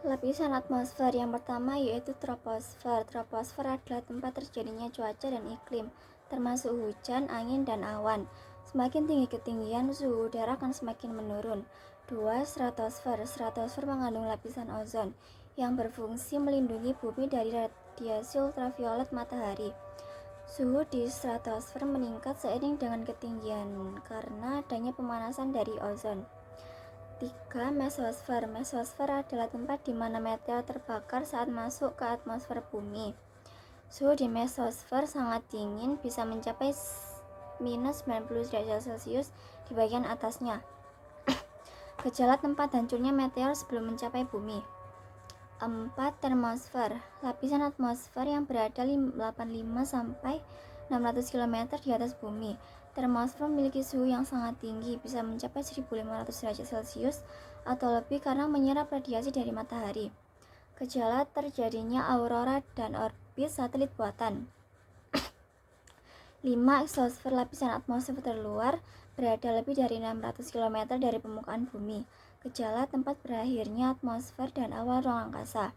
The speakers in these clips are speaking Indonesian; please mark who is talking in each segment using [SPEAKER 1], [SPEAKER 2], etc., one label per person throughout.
[SPEAKER 1] Lapisan atmosfer yang pertama yaitu troposfer. Troposfer adalah tempat terjadinya cuaca dan iklim, termasuk hujan, angin, dan awan. Semakin tinggi ketinggian, suhu udara akan semakin menurun. 2. Stratosfer. Stratosfer mengandung lapisan ozon yang berfungsi melindungi bumi dari radiasi ultraviolet matahari. Suhu di stratosfer meningkat seiring dengan ketinggian karena adanya pemanasan dari ozon. 3. Mesosfer. Mesosfer adalah tempat di mana meteor terbakar saat masuk ke atmosfer bumi. Suhu di mesosfer sangat dingin, bisa mencapai minus 90 derajat Celcius di bagian atasnya. Gejala tempat hancurnya meteor sebelum mencapai bumi. 4. Termosfer. Lapisan atmosfer yang berada 85 sampai 600 km di atas bumi. Termosfer memiliki suhu yang sangat tinggi, bisa mencapai 1500 derajat Celcius atau lebih karena menyerap radiasi dari matahari. Gejala terjadinya aurora dan orbit satelit buatan. 5. Exosfer. Lapisan atmosfer terluar berada lebih dari 600 km dari permukaan bumi. Gejala tempat berakhirnya atmosfer dan awal ruang angkasa.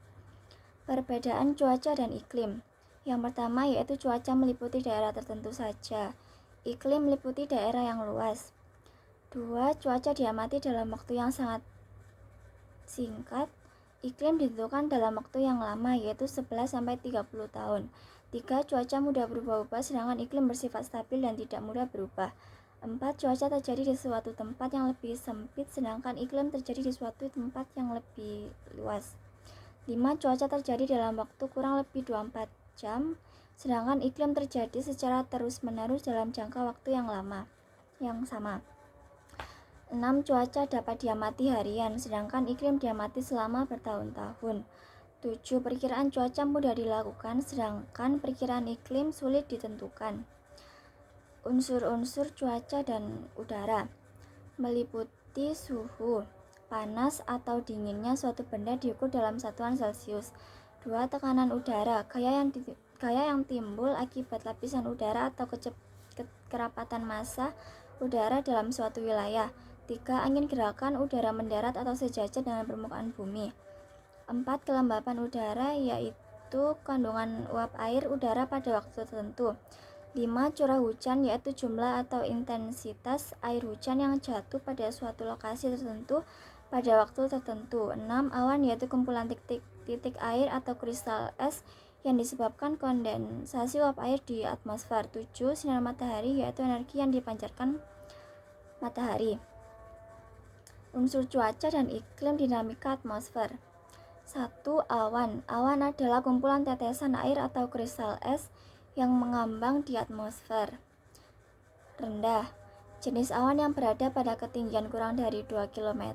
[SPEAKER 1] Perbedaan cuaca dan iklim. Yang pertama yaitu cuaca meliputi daerah tertentu saja. Iklim meliputi daerah yang luas. 2. Cuaca diamati dalam waktu yang sangat singkat. Iklim ditentukan dalam waktu yang lama yaitu 11-30 tahun. 3. Cuaca mudah berubah-ubah sedangkan iklim bersifat stabil dan tidak mudah berubah. 4. Cuaca terjadi di suatu tempat yang lebih sempit sedangkan iklim terjadi di suatu tempat yang lebih luas. 5. Cuaca terjadi dalam waktu kurang lebih 24 jam sedangkan iklim terjadi secara terus-menerus dalam jangka waktu yang sama. 6. Cuaca dapat diamati harian sedangkan iklim diamati selama bertahun-tahun. 7. Perkiraan cuaca mudah dilakukan sedangkan perkiraan iklim sulit ditentukan. Unsur-unsur cuaca dan udara meliputi suhu, panas atau dinginnya suatu benda diukur dalam satuan Celcius. 2. Tekanan udara, gaya yang timbul akibat lapisan udara atau kerapatan massa udara dalam suatu wilayah. 3. Angin gerakan udara mendarat atau sejajar dengan permukaan bumi. 4. Kelembapan udara yaitu kandungan uap air udara pada waktu tertentu. 5. Curah hujan yaitu jumlah atau intensitas air hujan yang jatuh pada suatu lokasi tertentu pada waktu tertentu. 6. Awan yaitu kumpulan titik air atau kristal es yang disebabkan kondensasi uap air di atmosfer. 7. Sinar matahari yaitu energi yang dipancarkan matahari. Unsur cuaca dan iklim dinamika atmosfer. 1. Awan. Awan adalah kumpulan tetesan air atau kristal es yang mengambang di atmosfer rendah. Jenis awan yang berada pada ketinggian kurang dari 2 km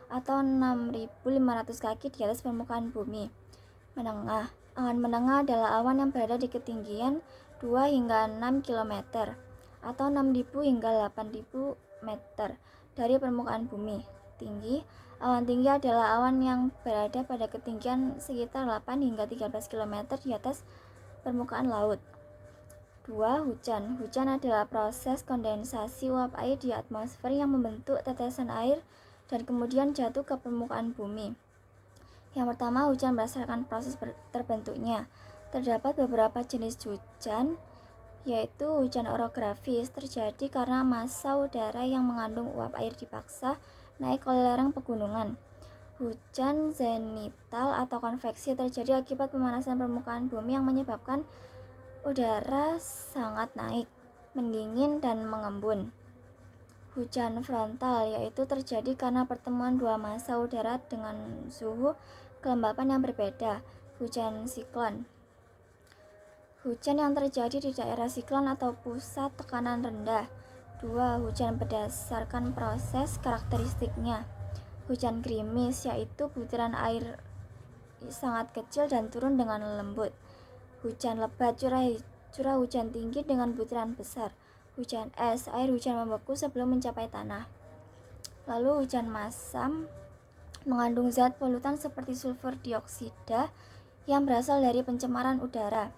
[SPEAKER 1] atau 6.500 kaki di atas permukaan bumi. Menengah. Awan menengah adalah awan yang berada di ketinggian 2 hingga 6 km atau 6.000 hingga 8.000 meter dari permukaan bumi. Tinggi. Awan tinggi adalah awan yang berada pada ketinggian sekitar 8 hingga 13 km di atas permukaan laut. 2. Hujan. Hujan adalah proses kondensasi uap air di atmosfer yang membentuk tetesan air dan kemudian jatuh ke permukaan bumi. Yang pertama, hujan berdasarkan proses terbentuknya. Terdapat beberapa jenis hujan, yaitu hujan orografis, terjadi karena massa udara yang mengandung uap air dipaksa naik oleh lereng pegunungan. Hujan zenital atau konveksi terjadi akibat pemanasan permukaan bumi yang menyebabkan udara sangat naik, mendingin, dan mengembun. Hujan frontal yaitu terjadi karena pertemuan dua massa udara dengan suhu kelembapan yang berbeda. Hujan siklon. Hujan yang terjadi di daerah siklon atau pusat tekanan rendah. 2. Hujan berdasarkan proses karakteristiknya. Hujan gerimis yaitu butiran air sangat kecil dan turun dengan lembut. Hujan lebat, curah hujan tinggi dengan butiran besar. Hujan es, air hujan membeku sebelum mencapai tanah. Lalu hujan masam mengandung zat polutan seperti sulfur dioksida yang berasal dari pencemaran udara.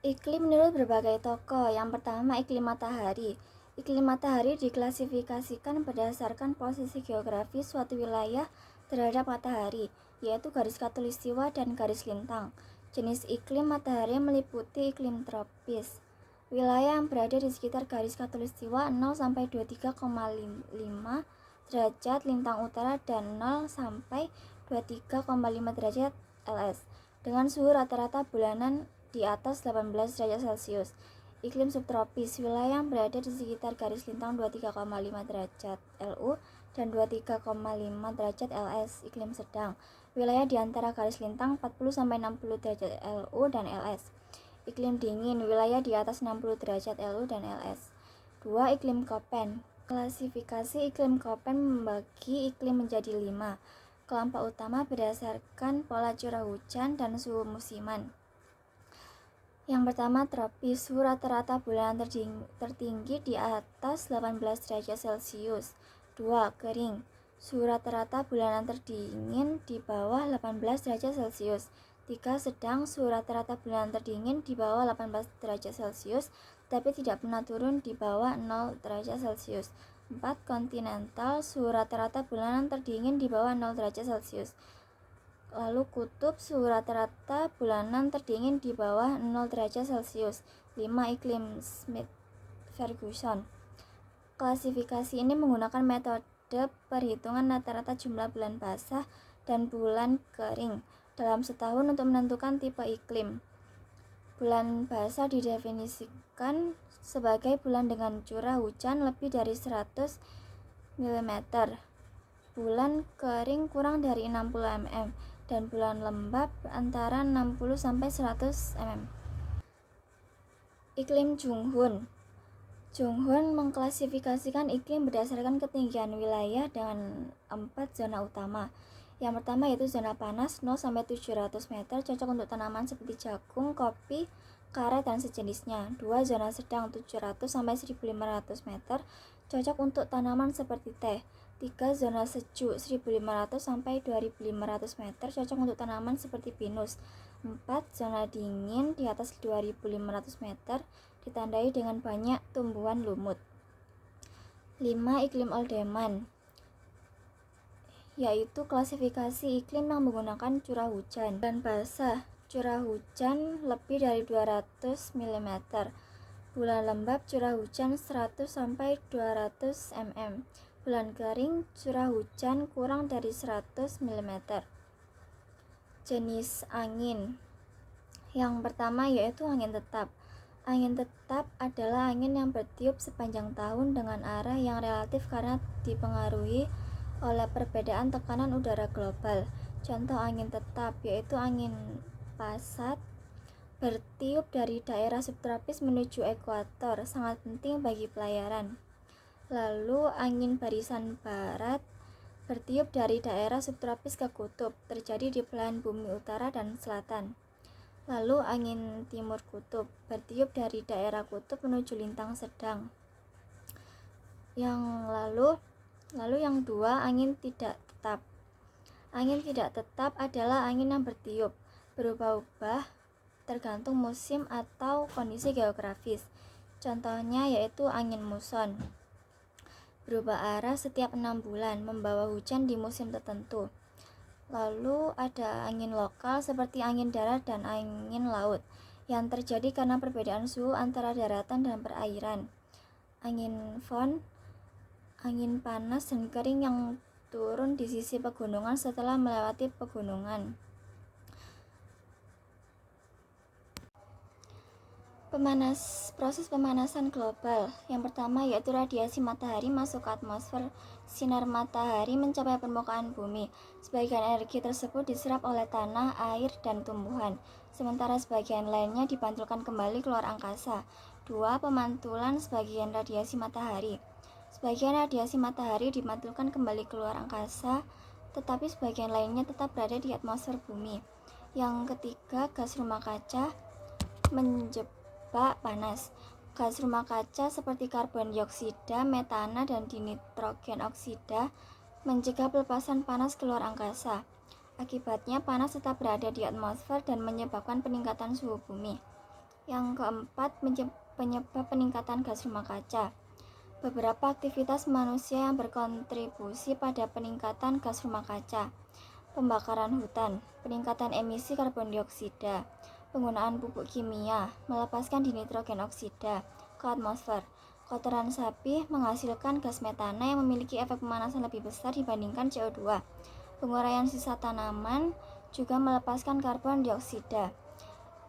[SPEAKER 1] Iklim menurut berbagai tokoh. Yang pertama, iklim matahari. Iklim matahari diklasifikasikan berdasarkan posisi geografis suatu wilayah terhadap matahari, yaitu garis khatulistiwa dan garis lintang. Jenis iklim matahari meliputi iklim tropis. Wilayah yang berada di sekitar garis khatulistiwa 0 sampai 23,5 derajat lintang utara dan 0 sampai 23,5 derajat LS dengan suhu rata-rata bulanan di atas 18 derajat Celcius. Iklim subtropis, wilayah yang berada di sekitar garis lintang 23,5 derajat LU dan 23,5 derajat LS. Iklim sedang, wilayah di antara garis lintang 40 sampai 60 derajat LU dan LS. Iklim dingin, wilayah di atas 60 derajat LU dan LS. 2. Iklim Köppen. Klasifikasi iklim Köppen membagi iklim menjadi 5 kelompok utama berdasarkan pola curah hujan dan suhu musiman. Yang pertama, tropis, suhu rata-rata bulanan tertinggi di atas 18 derajat Celcius. 2. Kering, suhu rata-rata bulanan terdingin di bawah 18 derajat Celcius. 3. Sedang, suhu rata-rata bulanan terdingin di bawah 18 derajat Celcius, tapi tidak pernah turun di bawah 0 derajat Celcius. 4. Kontinental, suhu rata-rata bulanan terdingin di bawah 0 derajat Celcius. Lalu kutub, suhu rata-rata bulanan terdingin di bawah 0 derajat Celcius. 5. Iklim Smith-Ferguson. Klasifikasi ini menggunakan metode perhitungan rata-rata jumlah bulan basah dan bulan kering dalam setahun untuk menentukan tipe iklim. Bulan basah didefinisikan sebagai bulan dengan curah hujan lebih dari 100 mm, bulan kering kurang dari 60 mm, dan bulan lembab antara 60 sampai 100 mm. Iklim Junghun. Junghun mengklasifikasikan iklim berdasarkan ketinggian wilayah dengan 4 zona utama. Yang pertama yaitu zona panas 0 sampai 700 meter, cocok untuk tanaman seperti jagung, kopi, karet dan sejenisnya. 2. Zona sedang 700 sampai 1500 meter, cocok untuk tanaman seperti teh. 3. Zona sejuk 1500 sampai 2500 meter, cocok untuk tanaman seperti pinus. 4. Zona dingin di atas 2500 meter, ditandai dengan banyak tumbuhan lumut. 5. Iklim Oldeman, yaitu klasifikasi iklim yang menggunakan curah hujan dan basah, curah hujan lebih dari 200 mm, bulan lembab curah hujan 100 sampai 200 mm, bulan kering curah hujan kurang dari 100 mm. Jenis angin. Yang pertama yaitu angin tetap. Angin tetap adalah angin yang bertiup sepanjang tahun dengan arah yang relatif karena dipengaruhi oleh perbedaan tekanan udara global. Contoh angin tetap yaitu angin Passat bertiup dari daerah subtropis menuju ekuator, sangat penting bagi pelayaran. Lalu angin barisan barat bertiup dari daerah subtropis ke kutub, terjadi di belahan bumi utara dan selatan. Lalu angin timur kutub bertiup dari daerah kutub menuju lintang sedang. Lalu yang 2, angin tidak tetap. Angin tidak tetap adalah angin yang bertiup, berubah-ubah tergantung musim atau kondisi geografis. Contohnya yaitu angin muson, berubah arah setiap 6 bulan, membawa hujan di musim tertentu. Lalu ada angin lokal seperti angin darat dan angin laut, yang terjadi karena perbedaan suhu antara daratan dan perairan. Angin Von, angin panas dan kering yang turun di sisi pegunungan setelah melewati pegunungan. Proses pemanasan global. Yang pertama yaitu radiasi matahari masuk ke atmosfer. Sinar matahari mencapai permukaan bumi. Sebagian energi tersebut diserap oleh tanah, air, dan tumbuhan, sementara sebagian lainnya dipantulkan kembali keluar angkasa. 2. Pemantulan sebagian radiasi matahari. Sebagian radiasi matahari dimantulkan kembali keluar angkasa, tetapi sebagian lainnya tetap berada di atmosfer bumi. Yang ketiga, gas rumah kaca menjebak panas. Gas rumah kaca seperti karbon dioksida, metana, dan dinitrogen oksida mencegah pelepasan panas keluar angkasa. Akibatnya panas tetap berada di atmosfer dan menyebabkan peningkatan suhu bumi. Yang keempat, penyebab peningkatan gas rumah kaca. Beberapa aktivitas manusia yang berkontribusi pada peningkatan gas rumah kaca. pembakaran hutan, peningkatan emisi karbon dioksida, penggunaan pupuk kimia, melepaskan dinitrogen oksida ke atmosfer. Kotoran sapi menghasilkan gas metana yang memiliki efek pemanasan lebih besar dibandingkan CO2. Penguraian sisa tanaman juga melepaskan karbon dioksida.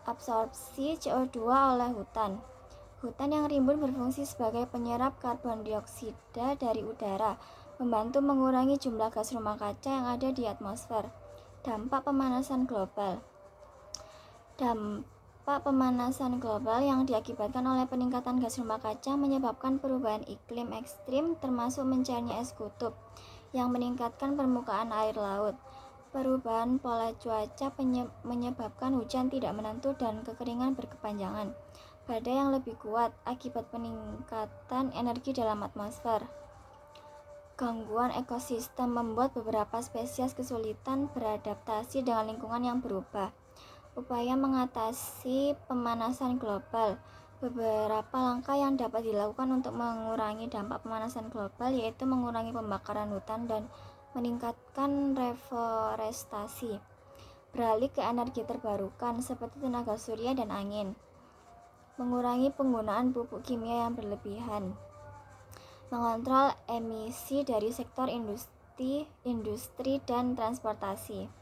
[SPEAKER 1] Absorpsi CO2 oleh hutan. Hutan yang rimbun berfungsi sebagai penyerap karbon dioksida dari udara, membantu mengurangi jumlah gas rumah kaca yang ada di atmosfer. Dampak pemanasan global. Dampak pemanasan global yang diakibatkan oleh peningkatan gas rumah kaca menyebabkan perubahan iklim ekstrim, termasuk mencairnya es kutub yang meningkatkan permukaan air laut. Perubahan pola cuaca menyebabkan hujan tidak menentu dan kekeringan berkepanjangan. Badai yang lebih kuat akibat peningkatan energi dalam atmosfer. Gangguan ekosistem membuat beberapa spesies kesulitan beradaptasi dengan lingkungan yang berubah. Upaya mengatasi pemanasan global. Beberapa langkah yang dapat dilakukan untuk mengurangi dampak pemanasan global yaitu mengurangi pembakaran hutan dan meningkatkan reforestasi. Beralih ke energi terbarukan seperti tenaga surya dan angin. Mengurangi penggunaan pupuk kimia yang berlebihan. Mengontrol emisi dari sektor industri dan transportasi.